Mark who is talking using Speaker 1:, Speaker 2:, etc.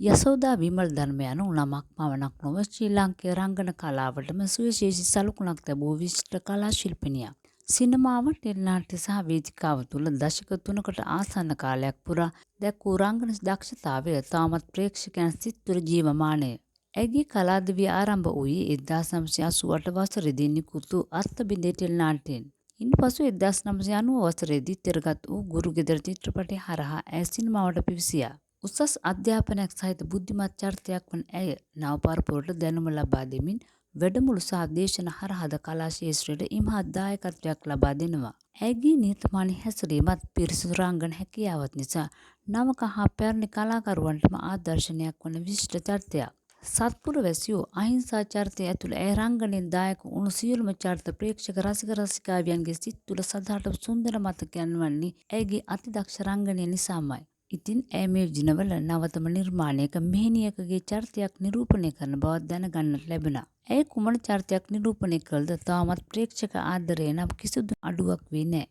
Speaker 1: යසෝදා විමල් ධර්ම යනු නමක් පමණක් නොව ශ්‍රී ලාංකේය රංගන කලාවටම සුවිශේෂී සලකුණක් තැබූ විශිෂ්ට කලා ශිල්පිනියක්. සිනමාව, ටෙලිනාට්‍ය සහ වේදිකාව තුළ දශක 3කට ආසන්න කාලයක් පුරා දැක් වූ රංගන දක්ෂතාවය තාමත් ප්‍රේක්ෂකයන් සිත් තුළ ජීවමානය. ඇයගේ කලාදිවිය ආරම්භ වූයේ 1988 වසරේදී නිකුත් වූ අස්තබිඳේ ටෙලිනාට්‍යයෙන්. ඉන්පසු 1990 වසරේදී තිරගත් වූ ගුරුගෙදර චිත්‍රපටය හරහා ඇය සිනමාවට පිවිසියා. උසස් අධ්‍යාපනයක් සහිත බුද්ධිමත් චරිතයක් වන ඇය නව පරපුරට දැනුම ලබා දෙමින් වැඩමුළු සහ දේශන හරහාද කලා ක්ෂේත්‍රයට ඉමහත් දායකත්වයක් ලබා දෙනවා. ඇයගේ නිහතමානී හැසිරීමත් පිරිසිදු රංගන හැකියාවත් නිසා නවක හා පැරණි කලාකරුවන්ටම ආදර්ශනයක් වන විශිෂ්ට චරිතයක්. සත්පුර වැසියෝ අහිංසා චරිතය ඇතුළු ඇය රංගනයෙන් දායක වුණු සියලුම චරිත ප්‍රේක්ෂක රසික රසිකාවියන්ගේ සිත් තුළ සදාට සුන්දර මතකයන් වන්නේ ඇයගේ අතිදක්ෂ රංගනය නිසාමයි. ඉතින් ඇය මේ දිනවල නවතම නිර්මාණයක මෙහෙණියකගේ චරිතයක් නිරූපණය කරන බවත් දැනගන්නට ලැබුණා. ඇය කුමන චරිතයක් නිරූපණය කළද තාමත් ප්‍රේක්ෂක ආදරය නම් කිසිදු අඩුවක් වී නැහැ.